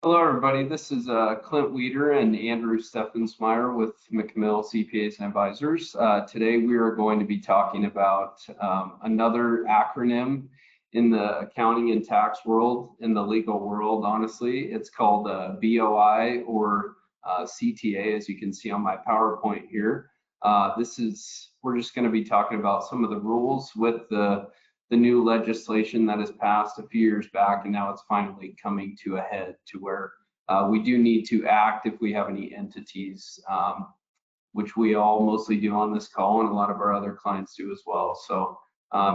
Hello, everybody. This is Clint and Andrew Steffensmeier with McMill CPAs and Advisors. Today, we are going to be talking about another acronym in the accounting and tax world, in the legal world, honestly. It's called BOI or CTA, as you can see on my PowerPoint here. We're just going to be talking about some of the rules with the new legislation that has passed a few years back, and now it's finally coming to a head to where we do need to act if we have any entities, which we all mostly do on this call, and a lot of our other clients do as well. So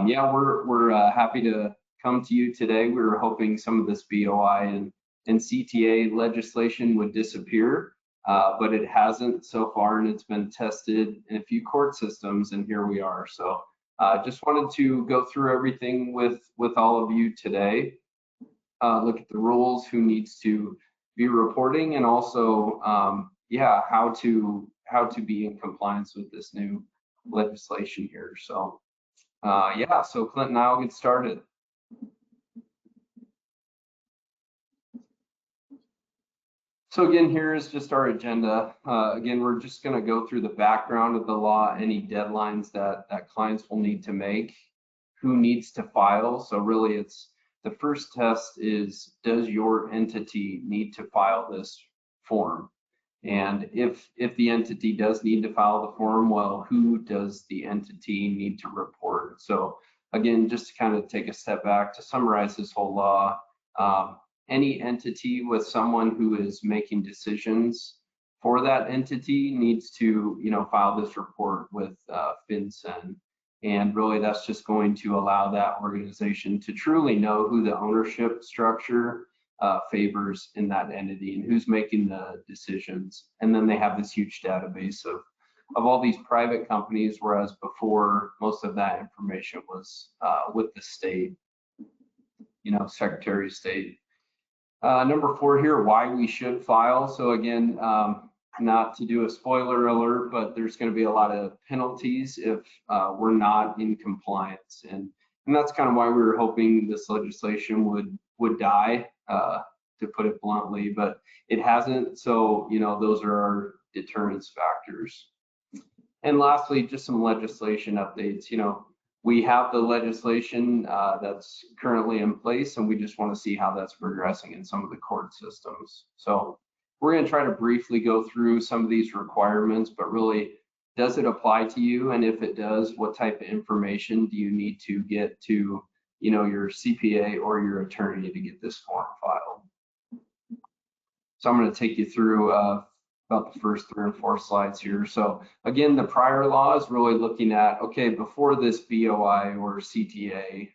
yeah, we're happy to come to you today. We were hoping some of this BOI and CTA legislation would disappear, but it hasn't so far, and it's been tested in a few court systems, and here we are. So just wanted to go through everything with all of you today. Look at the rules, who needs to be reporting, and also yeah, how to be in compliance with this new legislation here. So yeah, so Clint and I'll get started. So again, here is just our agenda. Again, we're just going to go through the background of the law, any deadlines that clients will need to make, who needs to file. So really, it's the first test is, does your entity need to file this form? And if the entity does need to file the form, well, who does the entity need to report? So again, just to kind of take a step back to summarize this whole law, any entity with someone who is making decisions for that entity needs to, file this report with FinCEN. And really, that's just going to allow that organization to truly know who the ownership structure favors in that entity and who's making the decisions. And then they have this huge database of all these private companies, whereas before, most of that information was with the state, Secretary of State. Number 4 here, why we should file. So again, not to do a spoiler alert, but there's going to be a lot of penalties if we're not in compliance, and that's kind of why we were hoping this legislation would die, to put it bluntly, but it hasn't. So those are our deterrence factors. And lastly, just some legislation updates. We have the legislation that's currently in place, and we just want to see how that's progressing in some of the court systems. So we're going to try to briefly go through some of these requirements, but really, does it apply to you? And if it does, what type of information do you need to get to, your CPA or your attorney to get this form filed? So I'm going to take you through about the first 3 or 4 slides here. So again, the prior law is really looking at, okay, before this BOI or CTA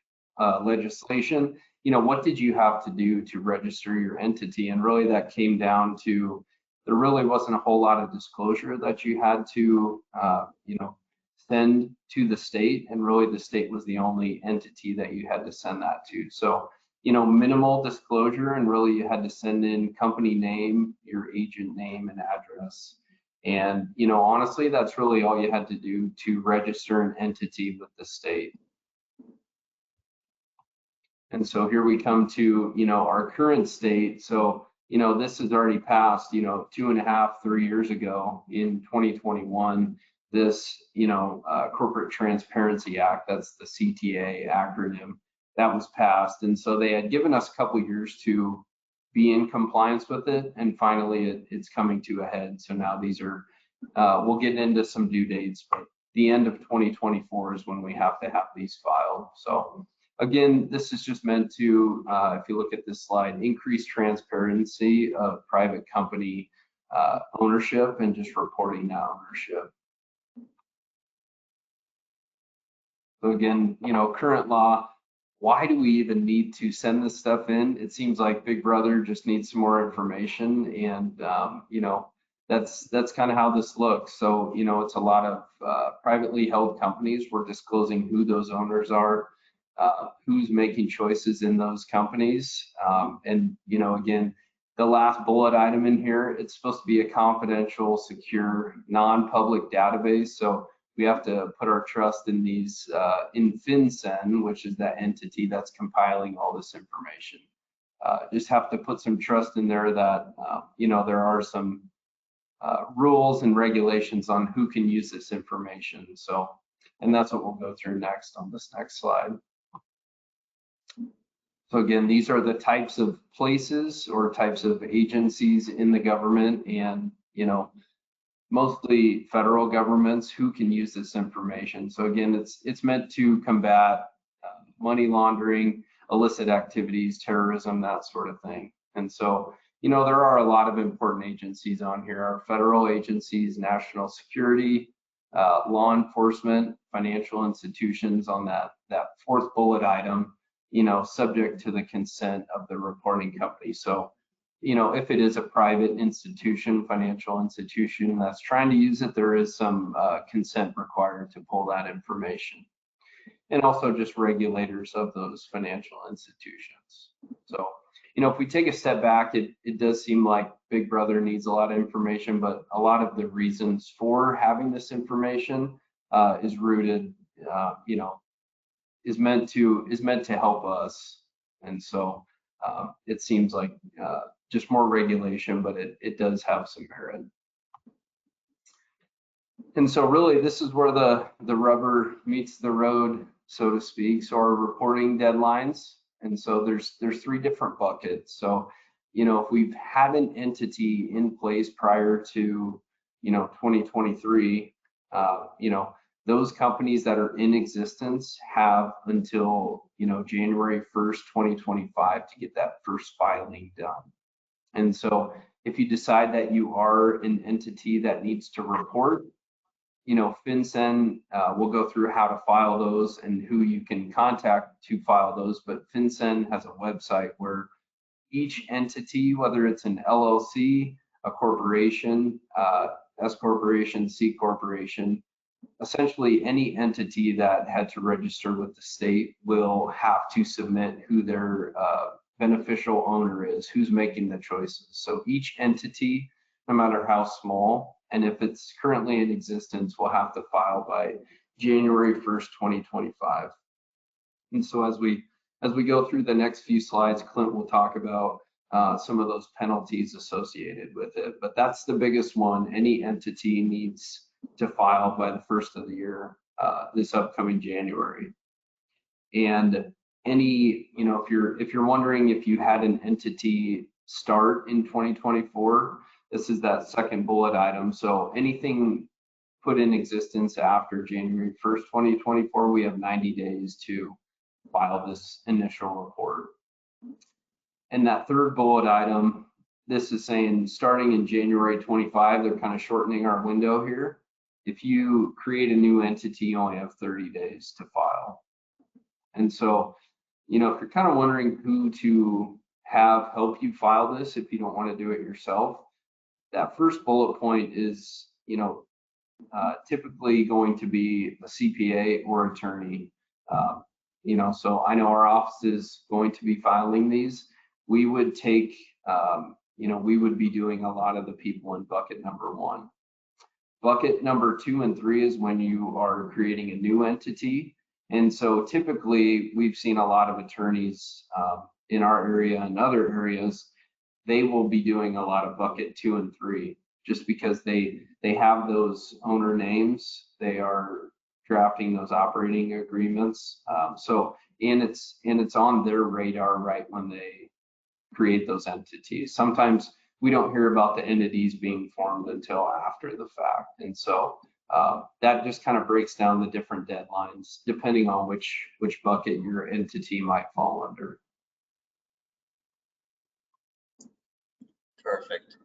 legislation, what did you have to do to register your entity? And really that came down to, there really wasn't a whole lot of disclosure that you had to, send to the state. And really the state was the only entity that you had to send that to. So, minimal disclosure, and really you had to send in company name, your agent name and address. And, honestly, that's really all you had to do to register an entity with the state. And so here we come to, our current state. So, this has already passed, 2.5, 3 years ago in 2021, this, Corporate Transparency Act, that's the CTA acronym, that was passed. And so they had given us a couple years to be in compliance with it. And finally, it's coming to a head. So now these are, we'll get into some due dates, but the end of 2024 is when we have to have these filed. So again, this is just meant to, if you look at this slide, increase transparency of private company ownership and just reporting that ownership. So again, current law, why do we even need to send this stuff in? It seems like Big Brother just needs some more information, and that's kind of how this looks. So it's a lot of privately held companies. We're disclosing who those owners are, who's making choices in those companies, and again, the last bullet item in here, it's supposed to be a confidential, secure, non-public database. So we have to put our trust in these, in FinCEN, which is that entity that's compiling all this information. just have to put some trust in there that, there are some rules and regulations on who can use this information. So, and that's what we'll go through next on this next slide. So again, these are the types of places or types of agencies in the government, and mostly federal governments who can use this information. So again, it's meant to combat money laundering, illicit activities, terrorism, that sort of thing. And so, there are a lot of important agencies on here. Our federal agencies, national security, law enforcement, financial institutions on that fourth bullet item, subject to the consent of the reporting company. So, if it is a private institution, financial institution that's trying to use it, there is some consent required to pull that information. And also just regulators of those financial institutions. So, if we take a step back, it does seem like Big Brother needs a lot of information, but a lot of the reasons for having this information is rooted, is meant to help us. And so it seems like just more regulation, but it does have some merit. And so really this is where the rubber meets the road, so to speak. So our reporting deadlines, and so there's three different buckets. So if we've had an entity in place prior to 2023, those companies that are in existence have until January 1st, 2025 to get that first filing done. And so if you decide that you are an entity that needs to report, FinCEN will go through how to file those and who you can contact to file those. But FinCEN has a website where each entity, whether it's an LLC, a corporation, S corporation, C corporation, essentially any entity that had to register with the state will have to submit who their beneficial owner is, who's making the choices. So each entity, no matter how small, and if it's currently in existence, will have to file by January 1st, 2025. And so as we go through the next few slides, Clint will talk about some of those penalties associated with it. But that's the biggest one. Any entity needs to file by the first of the year, this upcoming January. And any, if you're wondering if you had an entity start in 2024, this is that second bullet item. So anything put in existence after January 1st, 2024, we have 90 days to file this initial report. And that third bullet item, this is saying starting in January 25, they're kind of shortening our window here. If you create a new entity, you only have 30 days to file. And so, if you're kind of wondering who to have help you file this, if you don't want to do it yourself, that first bullet point is, typically going to be a CPA or attorney. So I know our office is going to be filing these. We would take, we would be doing a lot of the people in bucket number 1. Bucket number 2 and 3 is when you are creating a new entity. And so typically we've seen a lot of attorneys in our area and other areas, they will be doing a lot of bucket 2 and 3 just because they have those owner names. They are drafting those operating agreements. And it's on their radar right when they create those entities. Sometimes we don't hear about the entities being formed until after the fact. And so that just kind of breaks down the different deadlines depending on which bucket your entity might fall under. Perfect.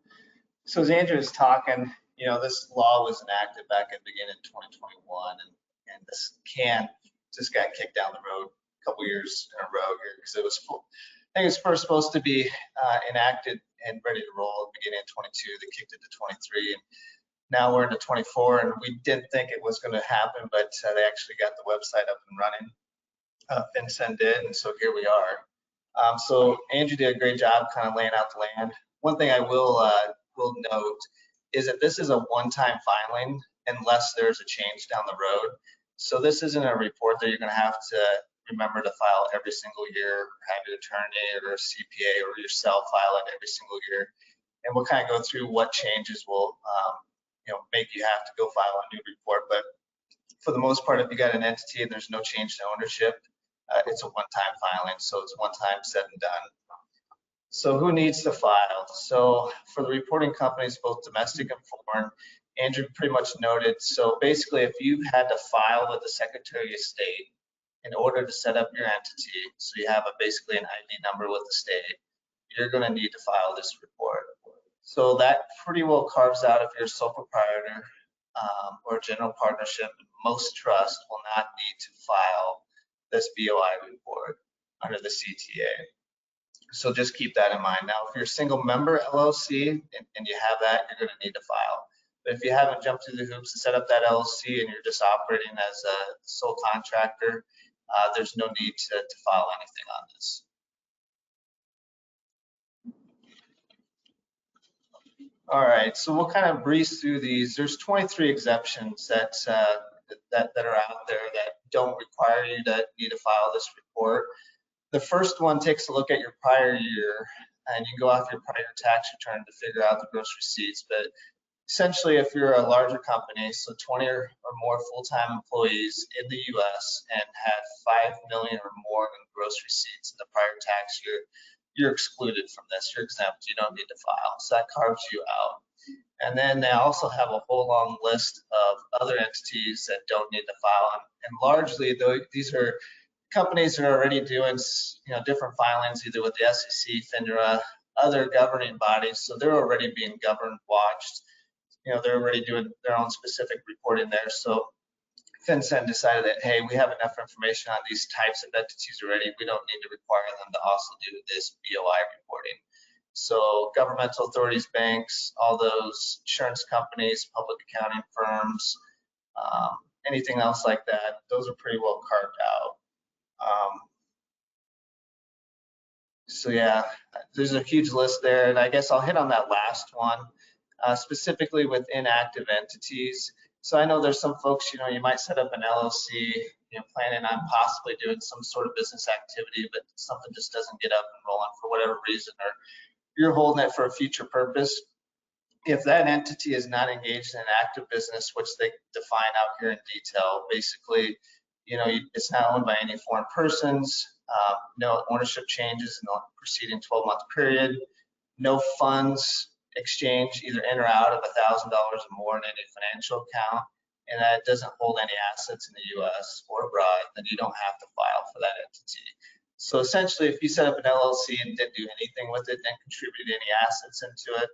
So as Andrew was talking, this law was enacted back at the beginning of 2021, and this can just got kicked down the road a couple years in a row here because it was full. I think it was first supposed to be enacted and ready to roll at the beginning of 22. They kicked it to 23, and now we're into 24, and we didn't think it was going to happen, but they actually got the website up and running. FinCEN did, and so here we are. So Andrew did a great job kind of laying out the land. One thing I will note is that this is a one-time filing unless there's a change down the road. So this isn't a report that you're going to have to remember to file every single year, have your attorney or a CPA or yourself file it every single year. And we'll kind of go through what changes will make you have to go file a new report. But for the most part, if you got an entity and there's no change to ownership, it's a one-time filing, so it's one time said and done. So who needs to file? So for the reporting companies, both domestic and foreign, Andrew pretty much noted. So basically, if you had to file with the Secretary of State in order to set up your entity, so you have basically an ID number with the state, you're going to need to file this report. So that pretty well carves out if you're a sole proprietor or a general partnership. Most trusts will not need to file this BOI report under the CTA. So just keep that in mind. Now, if you're a single member LLC and you have that, you're going to need to file. But if you haven't jumped through the hoops to set up that LLC and you're just operating as a sole contractor, there's no need to file anything on this. All right, so we'll kind of breeze through these. There's 23 exemptions that are out there that don't require you to need to file this report. The first one takes a look at your prior year, and you can go off your prior tax return to figure out the gross receipts. But essentially, if you're a larger company, so 20 or more full-time employees in the U.S. and had 5 million or more in gross receipts in the prior tax year, you're excluded from this. You're exempt. You don't need to file. So that carves you out. And then they also have a whole long list of other entities that don't need to file. And largely, these are companies that are already doing different filings, either with the SEC, FINRA, other governing bodies. So they're already being governed, watched. They're already doing their own specific reporting there. So FinCEN decided that, hey, we have enough information on these types of entities already. We don't need to require them to also do this BOI reporting. So governmental authorities, banks, all those insurance companies, public accounting firms, anything else like that, those are pretty well carved out. So yeah, there's a huge list there, and I guess I'll hit on that last one, specifically with inactive entities. So I know there's some folks, you might set up an LLC, planning on possibly doing some sort of business activity, but something just doesn't get up and rolling for whatever reason, or you're holding it for a future purpose. If that entity is not engaged in an active business, which they define out here in detail, basically, it's not owned by any foreign persons, no ownership changes in the preceding 12-month period, no funds exchange either in or out of $1,000 or more in any financial account, and that it doesn't hold any assets in the U.S. or abroad, then you don't have to file for that entity. So essentially, if you set up an LLC and didn't do anything with it, didn't contribute any assets into it,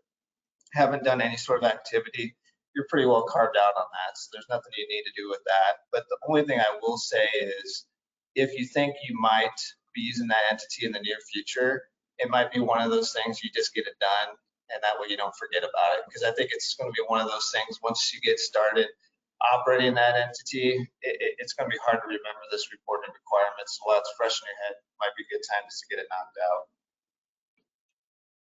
haven't done any sort of activity, you're pretty well carved out on that. So there's nothing you need to do with that. But the only thing I will say is, if you think you might be using that entity in the near future, it might be one of those things you just get it done, and that way you don't forget about it. Because I think it's going to be one of those things, once you get started operating that entity, it's going to be hard to remember this reporting requirements. So while it's fresh in your head, it might be a good time just to get it knocked out.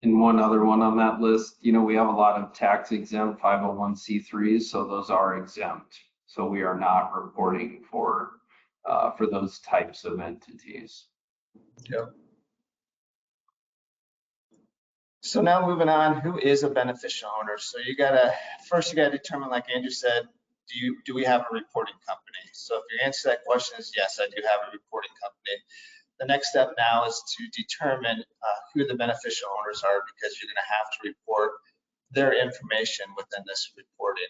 And one other one on that list, we have a lot of tax exempt 501c3s, so those are exempt. So we are not reporting for those types of entities. Yep. So now moving on, who is a beneficial owner? So first you gotta determine, like Andrew said, do we have a reporting company? So if your answer to that question is yes, I do have a reporting company. The next step now is to determine who the beneficial owners are, because you're going to have to report their information within this reporting.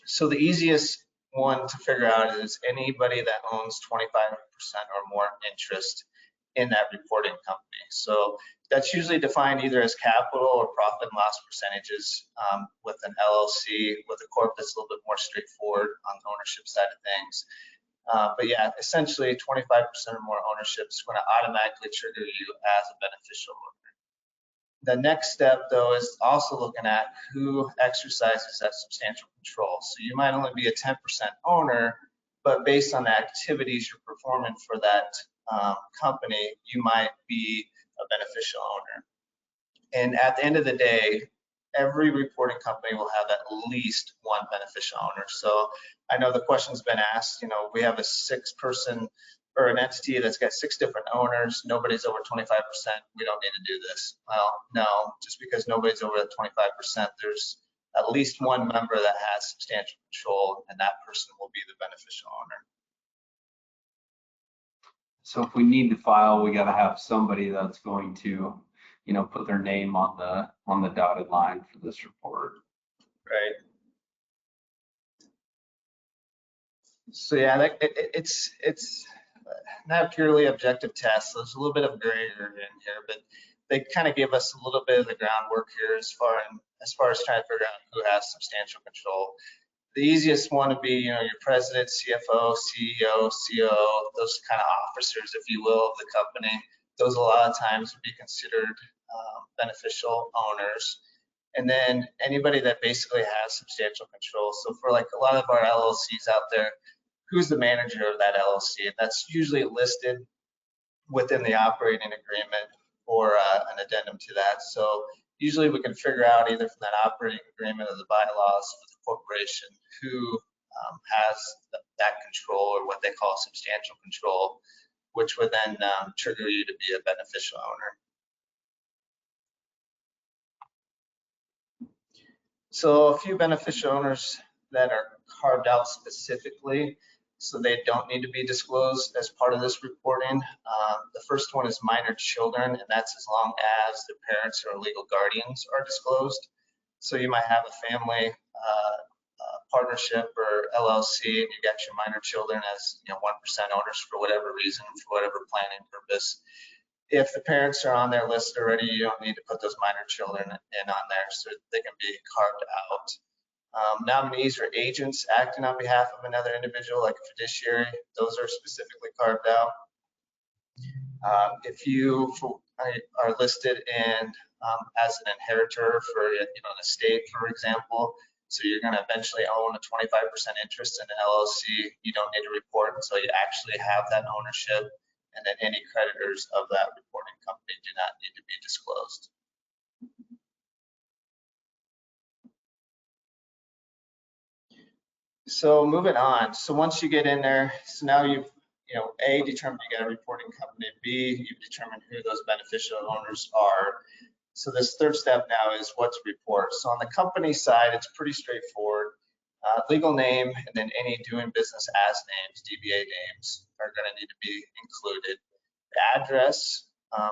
So the easiest one to figure out is anybody that owns 25% or more interest in that reporting company. So that's usually defined either as capital or profit and loss percentages with an LLC. With a corp, that's a little bit more straightforward on the ownership side of things. But yeah, essentially 25% or more ownership is going to automatically trigger you as a beneficial owner. The next step, though, is also looking at who exercises that substantial control. So you might only be a 10% owner, but based on the activities you're performing for that company, you might be a beneficial owner. And at the end of the day, every reporting company will have at least one beneficial owner. So I know the question's been asked, we have a 6-person or an entity that's got 6 different owners, nobody's over 25%, we don't need to do this. Well, no, just because nobody's over the 25%, there's at least one member that has substantial control, and that person will be the beneficial owner. So if we need to file, we got to have somebody that's going to, you know, put their name on the dotted line for this report. Right. So yeah, it's not a purely objective test. So there's a little bit of gray area in here, but they kind of give us a little bit of the groundwork here as far as trying to figure out who has substantial control. The easiest one would be, you know, your president, CFO, CEO, COO, those kind of officers, if you will, of the company. Those a lot of times would be considered beneficial owners. And then anybody that basically has substantial control. So for like a lot of our LLCs out there, who's the manager of that LLC? And that's usually listed within the operating agreement or an addendum to that. So usually we can figure out either from that operating agreement or the bylaws for the corporation who has that control, or what they call substantial control, which would then trigger you to be a beneficial owner. So a few beneficial owners that are carved out specifically, so they don't need to be disclosed as part of this reporting. The first one is minor children, and that's as long as their parents or legal guardians are disclosed. So you might have a family partnership or LLC, and you got your minor children as 1% owners for whatever reason, for whatever planning purpose. If the parents are on their list already, you don't need to put those minor children in on there, so they can be carved out. Nominees or agents acting on behalf of another individual, like a fiduciary, those are specifically carved out. If you are listed in as an inheritor for an estate, for example, so you're going to eventually own a 25% interest in an LLC, you don't need to report until you actually have that ownership, and then any creditors of that reporting company do not need to be disclosed. So moving on. So once you get in there, so now you've A, determined you got a reporting company. B, you've determined who those beneficial owners are. So this third step now is what to report. So on the company side, it's pretty straightforward. Legal name, and then any doing business as names, DBA names, are going to need to be included. The address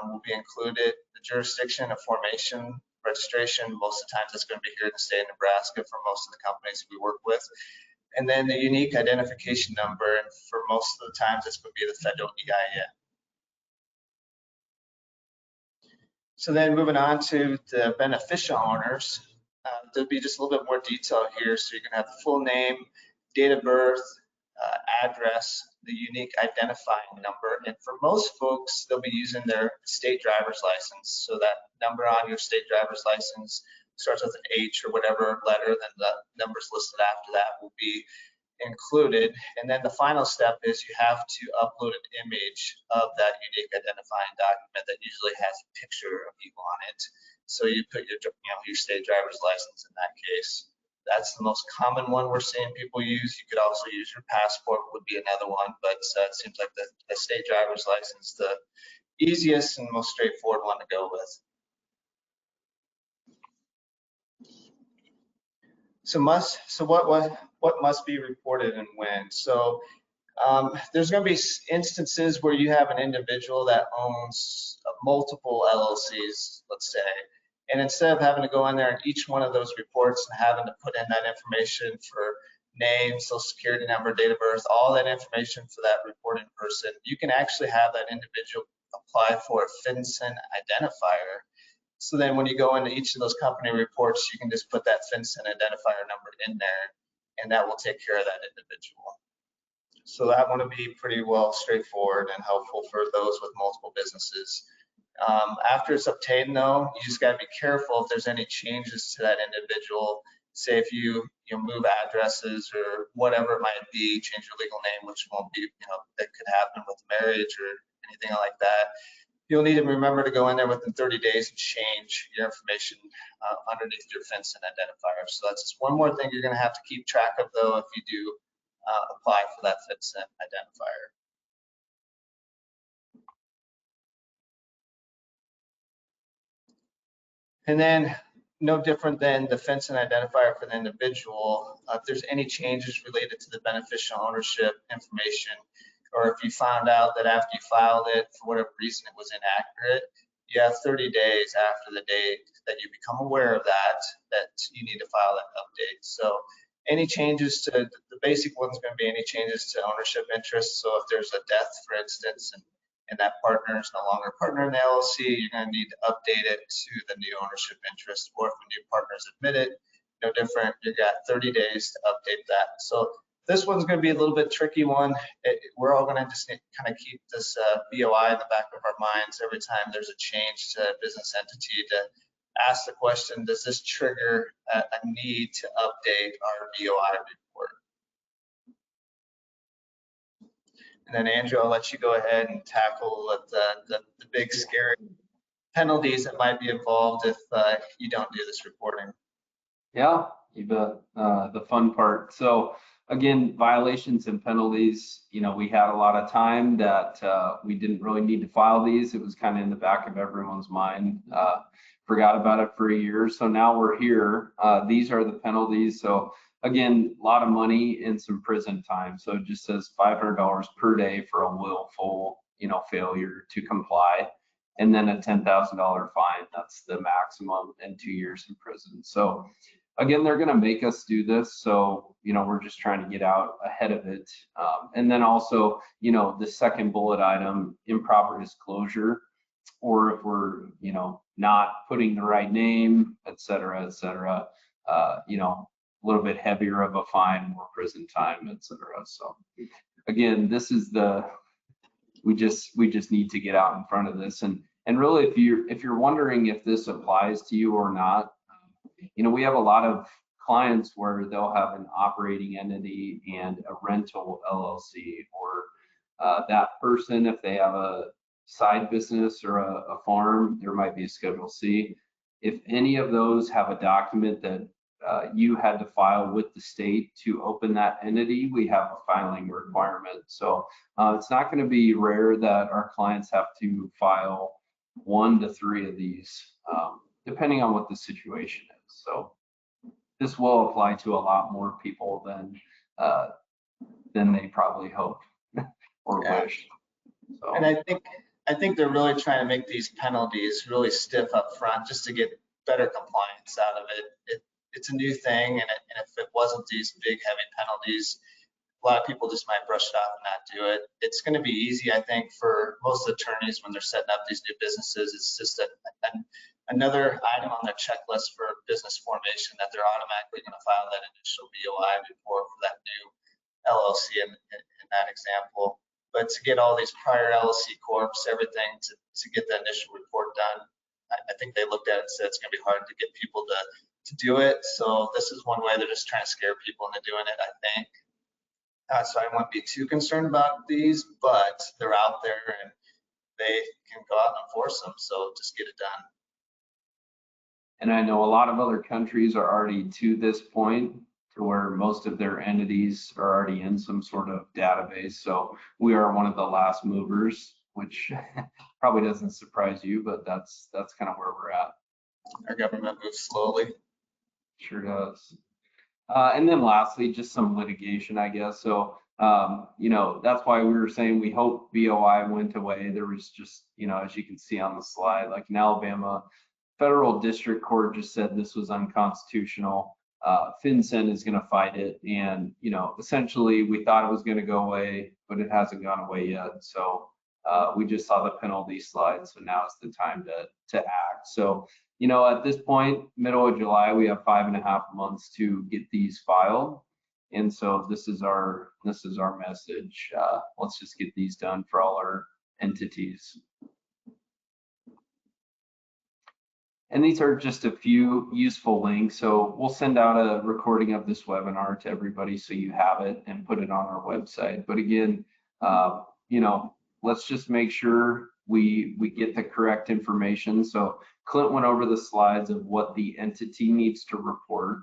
will be included. The jurisdiction of formation, registration, most of the times it's going to be here in the state of Nebraska for most of the companies we work with. And then the unique identification number, and for most of the times it's going to be the federal EIN. So then moving on to the beneficial owners, there'll be just a little bit more detail here. So you're going to have the full name, date of birth, address, the unique identifying number. And for most folks, they'll be using their state driver's license. So that number on your state driver's license starts with an H or whatever letter, then the numbers listed after that will be included. And then the final step is you have to upload an image of that unique identifying document that usually has a picture of you on it. So you put your state driver's license in that case. That's the most common one we're seeing people use. You could also use your passport, would be another one, but it seems like the state driver's license, the easiest and most straightforward one to go with. So what must be reported and when? So there's going to be instances where you have an individual that owns multiple LLCs, let's say, and instead of having to go in there in each one of those reports and having to put in that information for name, social security number, date of birth, all that information for that reporting person, you can actually have that individual apply for a FinCEN identifier. So then when you go into each of those company reports, you can just put that FinCEN identifier number in there, and that will take care of that individual. So that one will be pretty well straightforward and helpful for those with multiple businesses. After it's obtained though, you just gotta be careful if there's any changes to that individual. Say if you move addresses or whatever it might be, change your legal name, which won't be, that could happen with marriage or anything like that. You'll need to remember to go in there within 30 days and change your information underneath your FinCEN identifier. So that's just one more thing you're going to have to keep track of, though, if you do apply for that FinCEN identifier. And then no different than the FinCEN identifier for the individual. If there's any changes related to the beneficial ownership information, or if you found out that after you filed it, for whatever reason it was inaccurate, you have 30 days after the date that you become aware of that you need to file that update. So any changes to, the basic one's going to be any changes to ownership interests. So if there's a death, for instance, and that partner is no longer a partner in the LLC, you're going to need to update it to the new ownership interest. Or if a new partner is admitted, no different, you got 30 days to update that. So this one's going to be a little bit tricky one. We're all going to just kind of keep this BOI in the back of our minds every time there's a change to a business entity, to ask the question, does this trigger a need to update our BOI report? And then Andrew, I'll let you go ahead and tackle the big scary penalties that might be involved if you don't do this reporting. Yeah, you bet. The fun part. So again, violations and penalties, we had a lot of time that we didn't really need to file these. It was kind of in the back of everyone's mind. Forgot about it for a year. So now we're here. These are the penalties. So again, a lot of money and some prison time. So it just says $500 per day for a willful, failure to comply, and then a $10,000 fine. That's the maximum, and 2 years in prison. So again, they're going to make us do this. So, we're just trying to get out ahead of it. And then also, the second bullet item, improper disclosure, or if we're, not putting the right name, et cetera, a little bit heavier of a fine, more prison time, et cetera. So again, this is we just need to get out in front of this. And really, if you're wondering if this applies to you or not, we have a lot of clients where they'll have an operating entity and a rental LLC, or that person, if they have a side business or a farm, there might be a Schedule C. If any of those have a document that you had to file with the state to open that entity, we have a filing requirement. So it's not going to be rare that our clients have to file 1 to 3 of these, depending on what the situation is. So this will apply to a lot more people than they probably hope or wish. So. And I think they're really trying to make these penalties really stiff up front just to get better compliance out of it. It's a new thing, and if it wasn't these big heavy penalties, a lot of people just might brush it off and not do it. It's going to be easy, I think, for most attorneys when they're setting up these new businesses. It's just another item on their checklist for business formation that they're automatically going to file that initial BOI report for that new LLC in that example. But to get all these prior LLC corps, everything to get the initial report done, I think they looked at it and said it's going to be hard to get people to do it. So this is one way they're just trying to scare people into doing it, I think. So I won't be too concerned about these, but they're out there and they can go out and enforce them. So just get it done. And I know a lot of other countries are already to this point to where most of their entities are already in some sort of database. So we are one of the last movers, which probably doesn't surprise you, but that's kind of where we're at. Our government moves slowly. Sure does. And then lastly, just some litigation, I guess. So, that's why we were saying we hope BOI went away. There was just, as you can see on the slide, like in Alabama, federal district court just said this was unconstitutional. FinCEN is going to fight it. And, essentially we thought it was going to go away, but it hasn't gone away yet. So we just saw the penalty slide. So now is the time to act. So, at this point, middle of July, we have 5.5 months to get these filed. And so this is our message. Let's just get these done for all our entities. And these are just a few useful links. So we'll send out a recording of this webinar to everybody so you have it and put it on our website. But again, let's just make sure we get the correct information. So Clint went over the slides of what the entity needs to report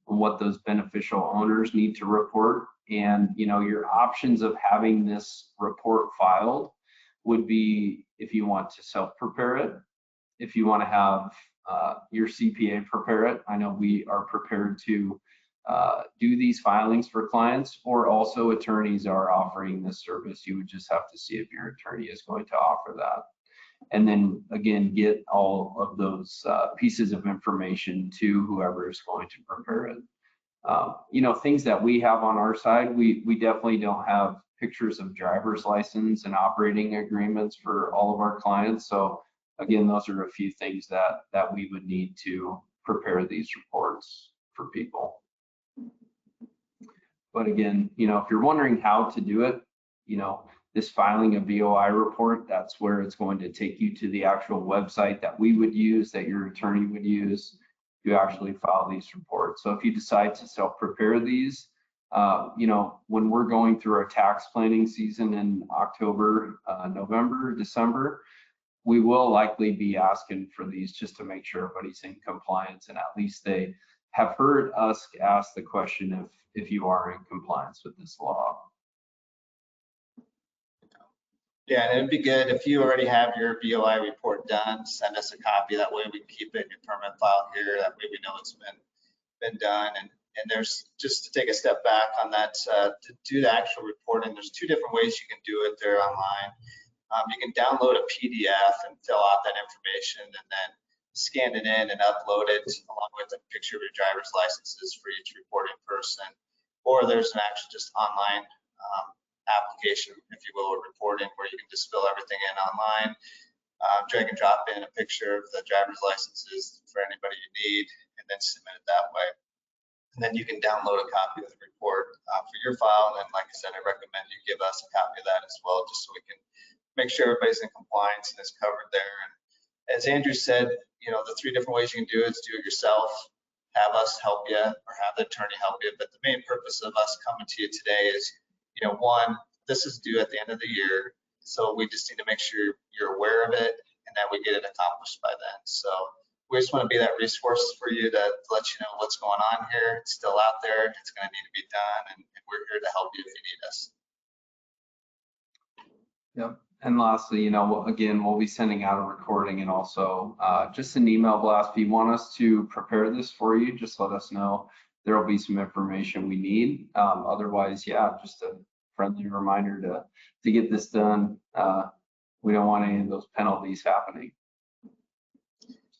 and what those beneficial owners need to report. And your options of having this report filed would be if you want to self-prepare it, if you want to have your CPA prepare it. I know we are prepared to do these filings for clients, or also attorneys are offering this service. You would just have to see if your attorney is going to offer that. And then again, get all of those pieces of information to whoever is going to prepare it. You know, things that we have on our side, we definitely don't have pictures of driver's license and operating agreements for all of our clients. So again, those are a few things that we would need to prepare these reports for people. But again, you know, if you're wondering how to do it, you know, this filing a VOI report, that's where it's going to take you to the actual website that we would use, that your attorney would use to actually file these reports. So if you decide to self-prepare these, you know, when we're going through our tax planning season in October, November, December, we will likely be asking for these just to make sure everybody's in compliance, and at least they have heard us ask the question if you are in compliance with this law. Yeah, and it'd be good if you already have your BOI report done, send us a copy. That way we can keep it in your permanent file here. That way we know it's been done. And there's, just to take a step back on that, to do the actual reporting, there's two different ways you can do it there online. You can download a PDF and fill out that information and then scan it in and upload it along with a picture of your driver's licenses for each reporting person. Or there's an actual just online application, if you will, or reporting where you can just fill everything in online, drag and drop in a picture of the driver's licenses for anybody you need, and then submit it that way. And then you can download a copy of the report for your file. And then, like I said, I recommend you give us a copy of that as well, just so we can make sure everybody's in compliance and is covered there. And as Andrew said, you know, the three different ways you can do it is do it yourself, have us help you, or have the attorney help you. But the main purpose of us coming to you today is, you know, one, this is due at the end of the year, so we just need to make sure you're aware of it and that we get it accomplished by then. So we just want to be that resource for you to let you know what's going on here. It's still out there. It's going to need to be done, and we're here to help you if you need us. Yep. And lastly, you know, again, we'll be sending out a recording and also just an email blast. If you want us to prepare this for you, just let us know. There will be some information we need. Otherwise, yeah, just a friendly reminder to get this done. We don't want any of those penalties happening.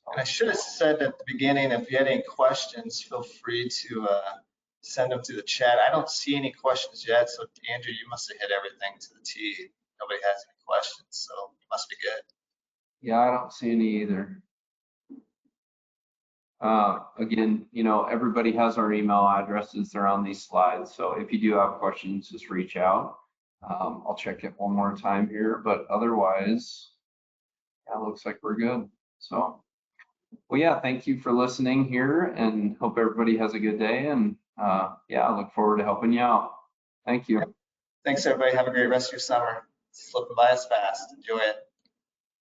And I should have said at the beginning, if you had any questions, feel free to send them through the chat. I don't see any questions yet, so Andrew, you must have hit everything to the T. Nobody has any questions, so you must be good. Yeah, I don't see any either. Again, you know, everybody has our email addresses. They're on these slides. So if you do have questions, just reach out. I'll check it one more time here, but otherwise, yeah, looks like we're good. So, well, yeah, thank you for listening here, and hope everybody has a good day. And yeah, I look forward to helping you out. Thank you. Thanks, everybody. Have a great rest of your summer. It's slipping by us fast. Enjoy it.